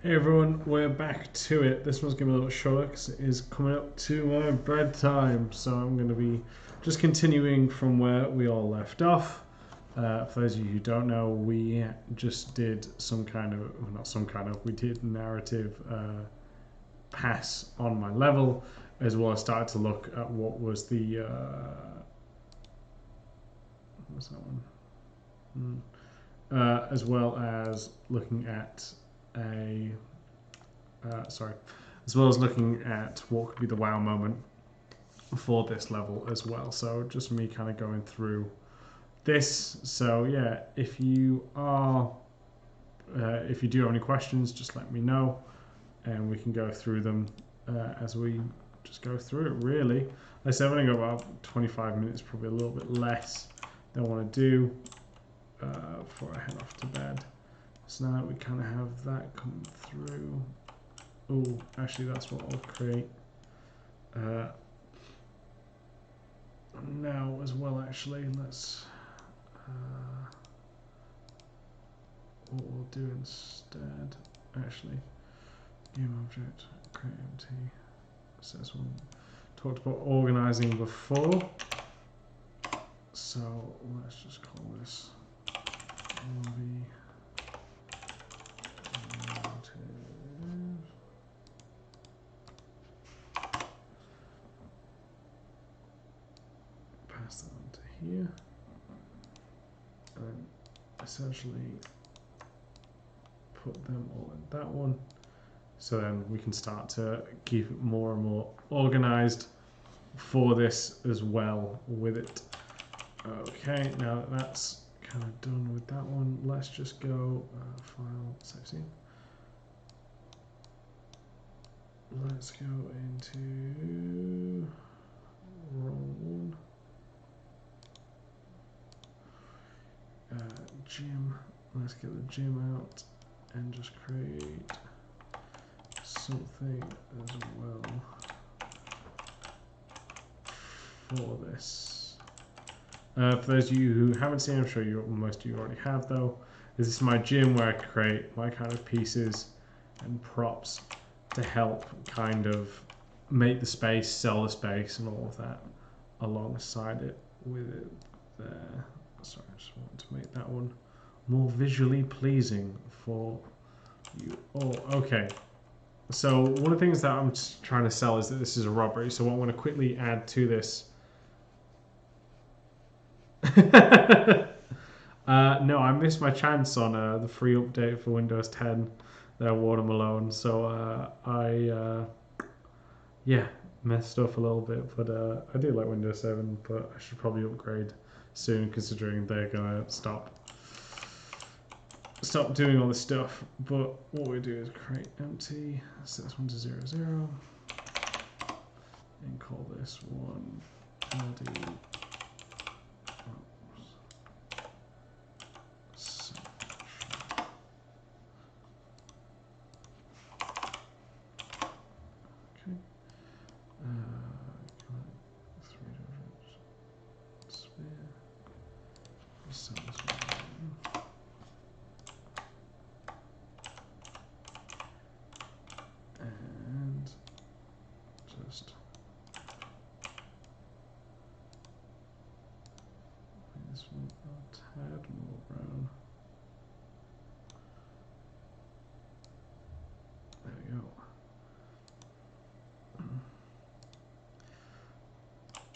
Hey everyone, we're back to it. This one's going to be a little shorter because it is coming up to my bedtime. So I'm going to be just continuing from where we all left off. For those of you who don't know, we just did some kind of, well, not some kind of, we did narrative pass on my level, as well as started to look at what was the, what was that one? As well as looking at a as well as looking at what could be the wow moment for this level as well. So just me kind of going through this. So yeah, if you do have any questions, just let me know, and we can go through them as we just go through it. Really, like I said, I've only got about 25 minutes, probably a little bit less than I want to do before I head off to bed. So now that we kind of have that come through. Oh, actually, that's what I'll create now as well. Actually, let's. What we'll do instead, actually, game object create empty. So this one talked about organizing before. So let's just call this lobby. Pass that on to here, and essentially put them all in that one. So then we can start to keep it more and more organized for this as well with it. Okay, now that that's kind of done with that one, let's just go file, save scene. Let's go into roll one. Gym. Let's get the gym out and just create something as well for this. For those of you who haven't seen, I'm sure most of you already have though, this is my gym where I create my kind of pieces and props to help kind of make the space, sell the space and all of that alongside it with it there. Sorry, I just want to make that one more visually pleasing for you all. Okay. So one of the things that I'm trying to sell is that this is a robbery. So what I want to quickly add to this. No, I missed my chance on the free update for Windows 10. There, Watermelon. So yeah, messed up a little bit. But I do like Windows 7. But I should probably upgrade soon, considering they're gonna stop doing all this stuff. But what we do is create empty, set this one to 0, 0, and call this one LD. Okay. 3 different sphere. Set this one. And just make this one a tad more brown. There we go.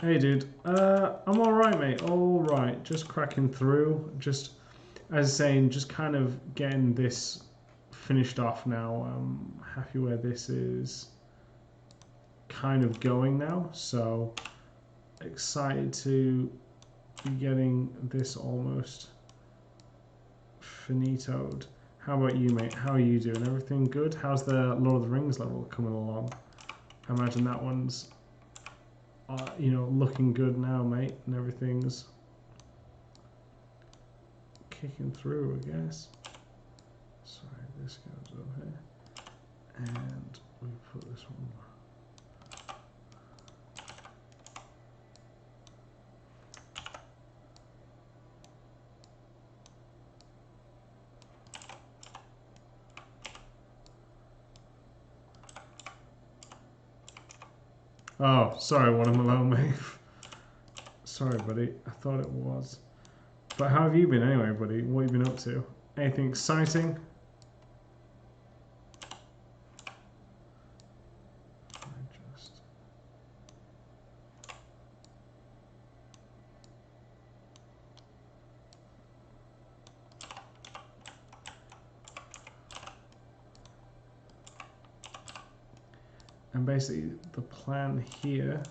Hey dude, I'm alright mate, alright, just cracking through, just as saying, just kind of getting this finished off now. I'm happy where this is kind of going now, so excited to be getting this almost finitoed. How about you mate, how are you doing? Everything good? How's the Lord of the Rings level coming along? I imagine that one's you know, looking good now, mate, and everything's kicking through, I guess. Sorry, this goes over here, and we put this one. Oh, sorry, one of Malone, mate. Sorry, buddy. I thought it was. But how have you been anyway, buddy? What have you been up to? Anything exciting? And basically, the plan here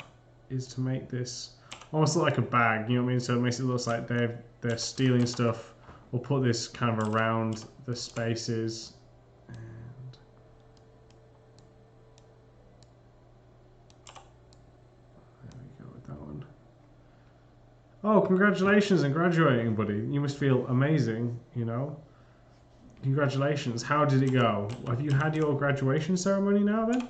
is to make this almost look like a bag, you know what I mean? So it makes it look like they're stealing stuff. We'll put this kind of around the spaces. And there we go with that one. Oh, congratulations on graduating, buddy. You must feel amazing, you know? Congratulations. How did it go? Have you had your graduation ceremony now then?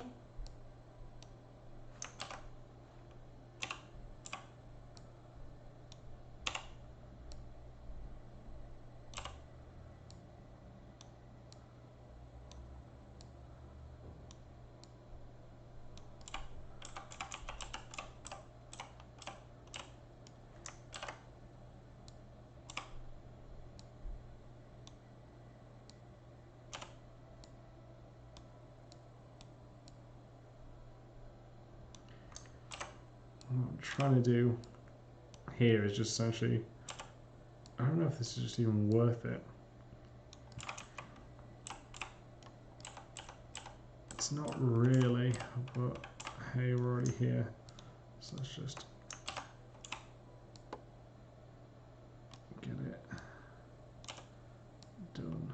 What I'm trying to do here is just essentially, I don't know if this is just even worth it. It's not really, but hey, we're already here, so let's just get it done.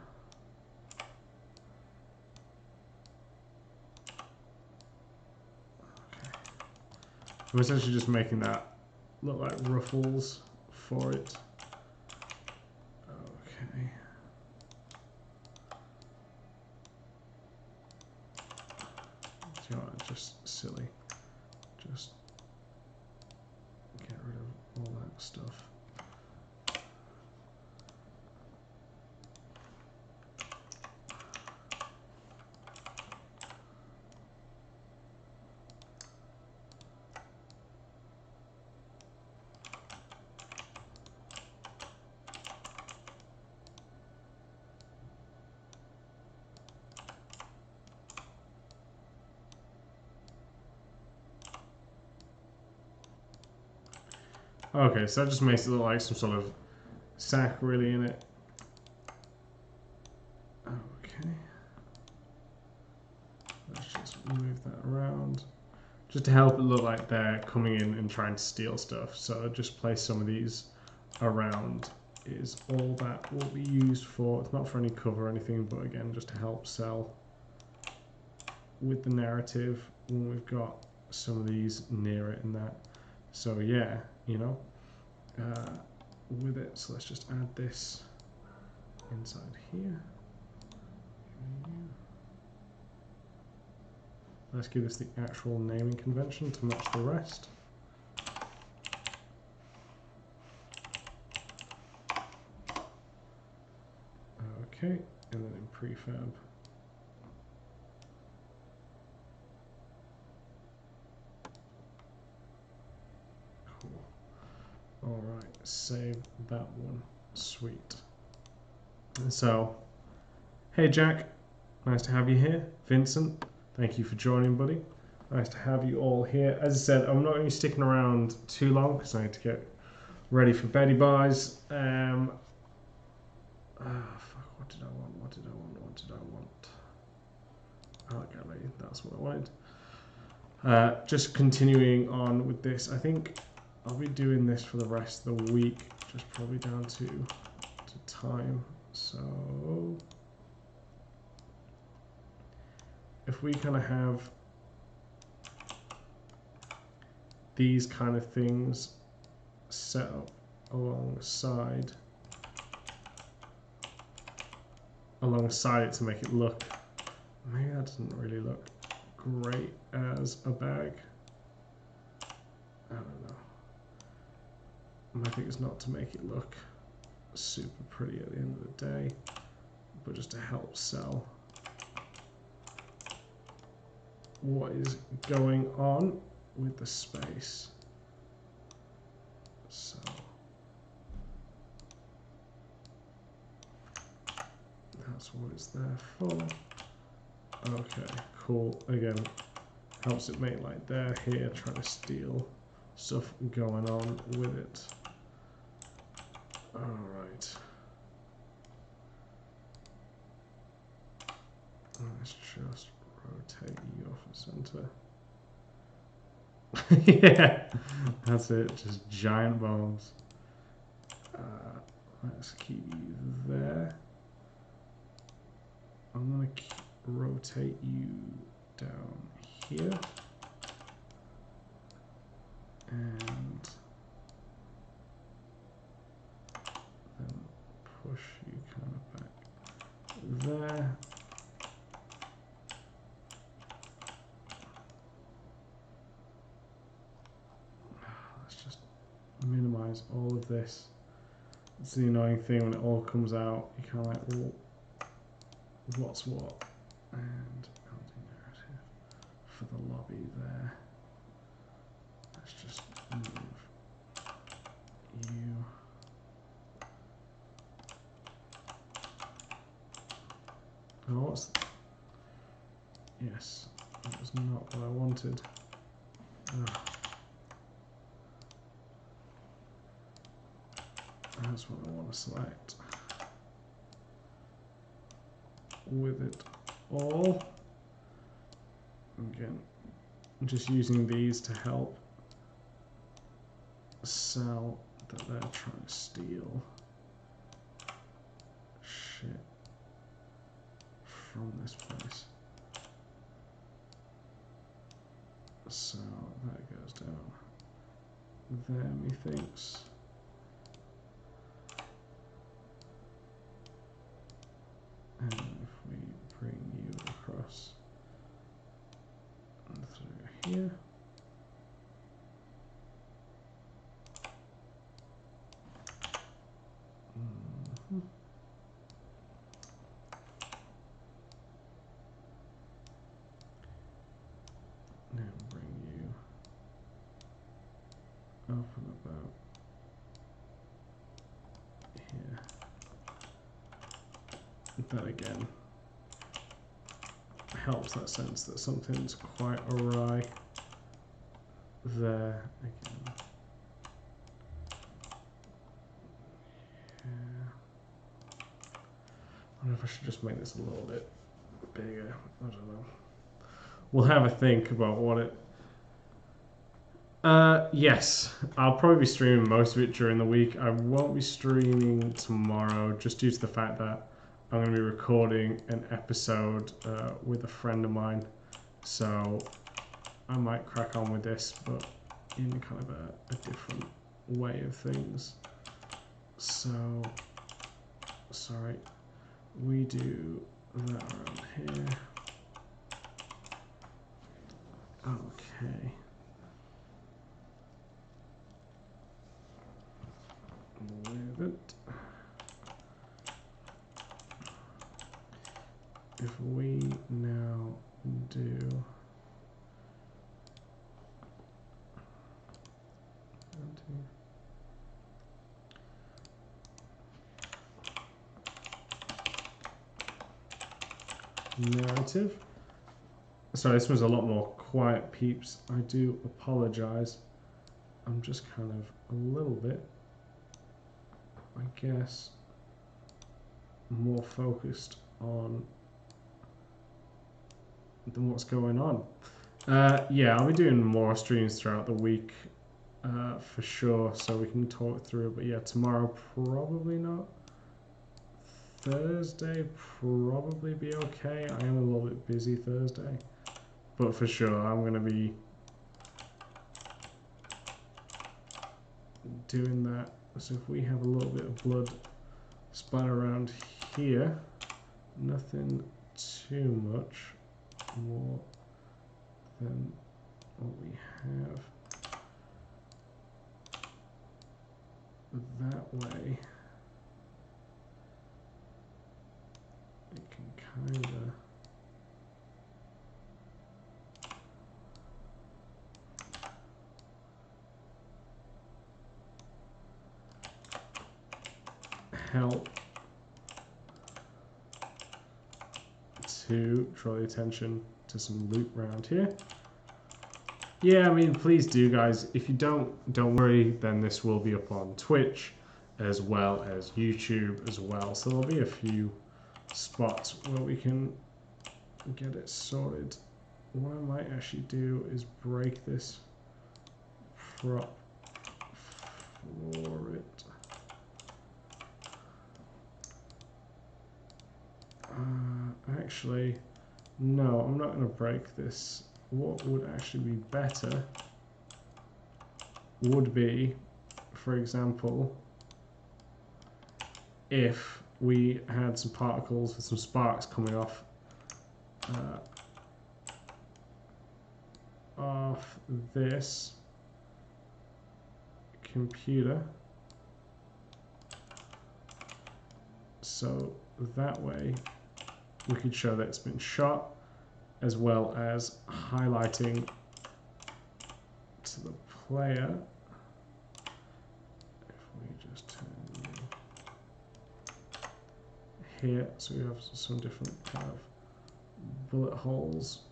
Okay. I'm essentially just making that look like ruffles for it. Okay. You know what, just silly. Just get rid of all that stuff. Okay, so that just makes it look like some sort of sack really in it. Okay. Let's just move that around. Just to help it look like they're coming in and trying to steal stuff. So just place some of these around is all that will be used for. It's not for any cover or anything, but again, just to help sell with the narrative when we've got some of these near it and that. So yeah, you know, with it. So let's just add this inside here. Let's give this the actual naming convention to match the rest. Okay, and then in prefab. Cool. All right, save that one. Sweet. So, hey Jack, nice to have you here. Vincent, thank you for joining, buddy. Nice to have you all here. As I said, I'm not going to be sticking around too long because I need to get ready for Betty Buys. Fuck, what did I want? What did I want? What did I want? Okay, that's what I wanted. Just continuing on with this, I think I'll be doing this for the rest of the week, just probably down to time. So if we kind of have these kind of things set up alongside it to make it look, maybe that doesn't really look great as a bag. I don't know. My thing is not to make it look super pretty at the end of the day, but just to help sell what is going on. with the space. So that's what it's there for. Okay, cool. Again, helps it make like there, here, try to steal stuff going on with it. Alright. Let's just rotate you off the center. Yeah, that's it, just giant bombs. Let's keep you there. I'm gonna rotate you down here. And then push you kind of back there. Let's just minimize all of this. It's the annoying thing when it all comes out. You kind of like, well, what's what? And building narrative for the lobby there. Let's just move you. Oh, what's... Yes, that was not what I wanted. Ugh. That's what I want to select. With it all. Again, I'm just using these to help sell that they're trying to steal shit from this place. So that goes down there, methinks. And if we bring you across and through here. Now bring you up and about here. That again helps that sense that something's quite awry there again. Yeah. I wonder if I should just make this a little bit bigger. I don't know. We'll have a think about what it... yes, I'll probably be streaming most of it during the week. I won't be streaming tomorrow just due to the fact that I'm going to be recording an episode with a friend of mine. So I might crack on with this, but in kind of a different way of things. So, sorry, we do that around here. Okay. With it. If we now do narrative. Sorry, this was a lot more quiet, peeps. I do apologize. I'm just kind of a little bit, I guess, more focused on than what's going on. Yeah, I'll be doing more streams throughout the week for sure, so we can talk through it. But yeah, tomorrow probably not. Thursday probably be okay. I am a little bit busy Thursday, but for sure I'm going to be doing that. So if we have a little bit of blood splatter around here, nothing too much more than what we have that way. It can kind of help to draw the attention to some loot around here. Yeah, I mean, please do, guys. If you don't worry, then this will be up on Twitch as well as YouTube as well. So there'll be a few spots where we can get it sorted. What I might actually do is break this prop for it. Actually, no, I'm not going to break this. What would actually be better would be, for example, if we had some particles with some sparks coming off this computer, so that way we could show that it's been shot, as well as highlighting to the player. If we just turn here, so we have some different kind of bullet holes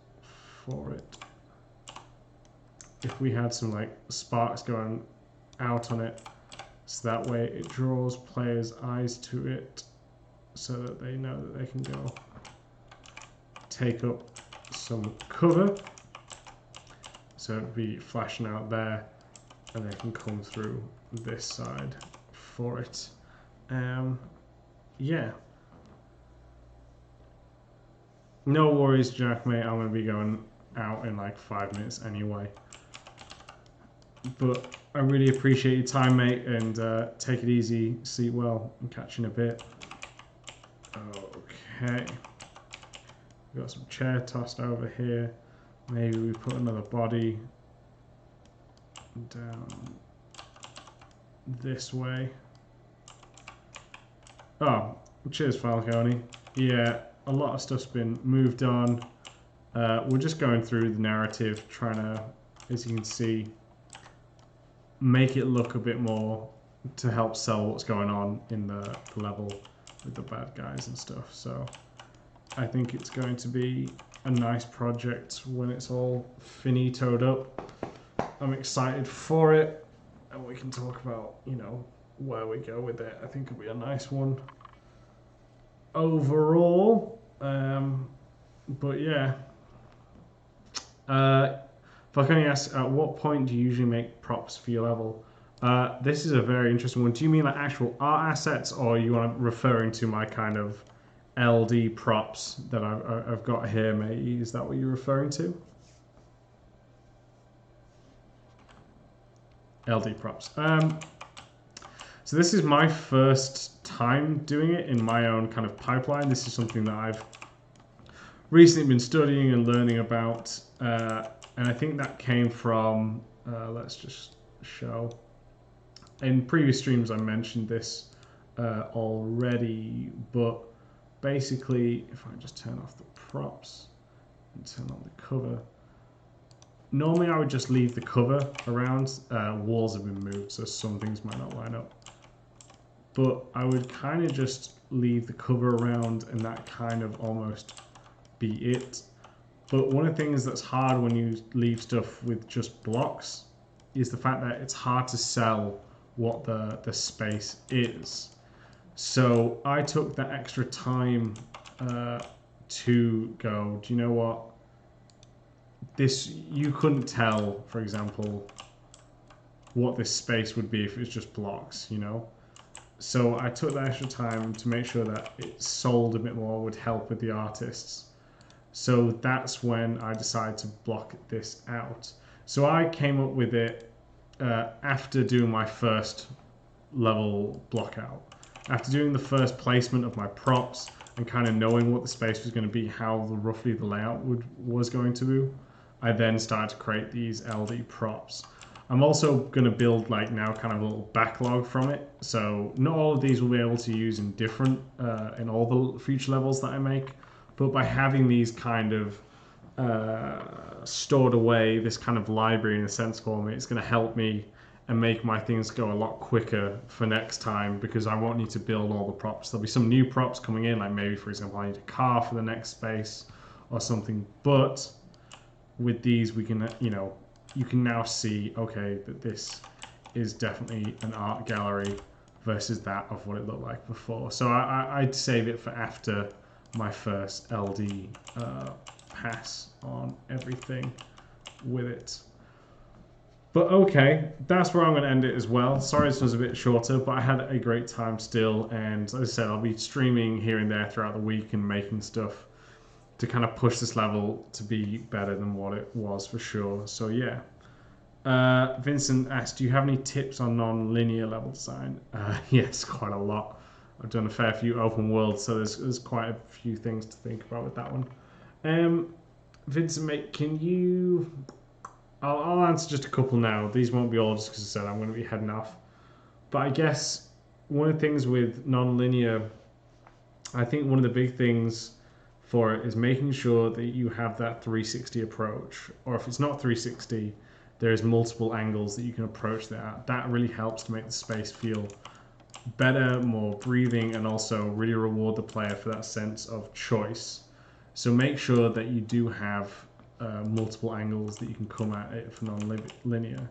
for it. If we had some like sparks going out on it, so that way it draws players' eyes to it, so that they know that they can go take up some cover. So it'd be flashing out there, and they can come through this side for it. Yeah. No worries, Jack, mate. I'm going to be going out in like 5 minutes anyway. But I really appreciate your time, mate, and take it easy, sleep well, and catch you in a bit. Okay. We've got some chair tossed over here. Maybe we put another body down this way. Oh, cheers, Falcone. Yeah, a lot of stuff's been moved on. We're just going through the narrative, trying to, as you can see, make it look a bit more to help sell what's going on in the level with the bad guys and stuff. So I think it's going to be a nice project when it's all finitoed up. I'm excited for it, and we can talk about, you know, where we go with it. I think it'll be a nice one overall. But yeah. If I can only ask, at what point do you usually make props for your level? This is a very interesting one. Do you mean like actual art assets, or are you referring to my kind of LD props that I've got here, mate? Is that what you're referring to? LD props. So this is my first time doing it in my own kind of pipeline. This is something that I've recently been studying and learning about. And I think that came from, let's just show. In previous streams I mentioned this already, but basically if I just turn off the props and turn on the cover, normally I would just leave the cover around. Walls have been moved, so some things might not line up. But I would kind of just leave the cover around, and that kind of almost be it. But one of the things that's hard when you leave stuff with just blocks is the fact that it's hard to sell what the space is. So I took that extra time to go, do you know what? This, you couldn't tell, for example, what this space would be if it was just blocks, you know? So I took that extra time to make sure that it sold a bit more, would help with the artists. So that's when I decided to block this out. So I came up with it after doing my first level block out. After doing the first placement of my props and kind of knowing what the space was going to be, how roughly the layout was going to be, I then started to create these LD props. I'm also going to build like now kind of a little backlog from it. So not all of these will be able to use in different, in all the future levels that I make. But by having these kind of stored away, this kind of library in a sense for me, it's going to help me and make my things go a lot quicker for next time, because I won't need to build all the props. There'll be some new props coming in, like maybe, for example, I need a car for the next space or something. But with these, we can, you can now see, okay, that this is definitely an art gallery versus that of what it looked like before. So I'd save it for after my first LD pass on everything with it. But okay, that's where I'm going to end it as well. Sorry this was a bit shorter, but I had a great time still. And as I said, I'll be streaming here and there throughout the week and making stuff to kind of push this level to be better than what it was for sure. So yeah. Vincent asked, do you have any tips on non-linear level design? Yes, quite a lot. I've done a fair few open worlds, so there's quite a few things to think about with that one. Vincent, mate, can you... I'll answer just a couple now. These won't be all, just because I said I'm going to be heading off. But I guess one of the things with non-linear, I think one of the big things for it is making sure that you have that 360 approach. Or if it's not 360, there's multiple angles that you can approach that. That really helps to make the space feel better, more breathing, and also really reward the player for that sense of choice. So make sure that you do have multiple angles that you can come at it for non-linear.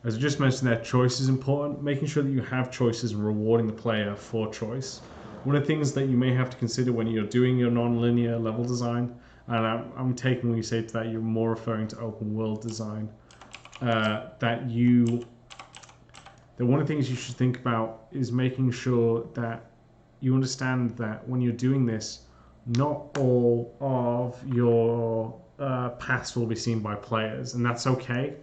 As I just mentioned there, choice is important. Making sure that you have choices and rewarding the player for choice. One of the things that you may have to consider when you're doing your non-linear level design, and I'm taking when you say to that, you're more referring to open world design, that one of the things you should think about is making sure that you understand that when you're doing this, not all of your paths will be seen by players, and that's okay.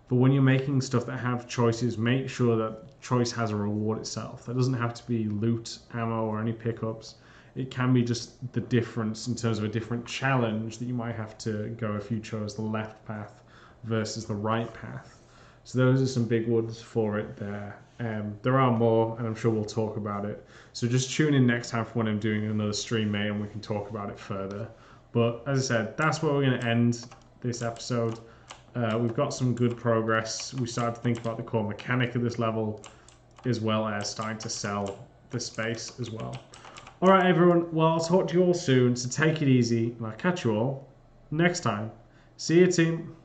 But when you're making stuff that have choices, make sure that choice has a reward itself. That doesn't have to be loot, ammo, or any pickups. It can be just the difference in terms of a different challenge that you might have to go if you chose the left path versus the right path. So those are some big ones for it there. There are more, and I'm sure we'll talk about it. So just tune in next time for when I'm doing another stream, mate, and we can talk about it further. But as I said, that's where we're going to end this episode. We've got some good progress. We started to think about the core mechanic of this level, as well as starting to sell the space as well. All right, everyone. Well, I'll talk to you all soon, so take it easy, and I'll catch you all next time. See you, team.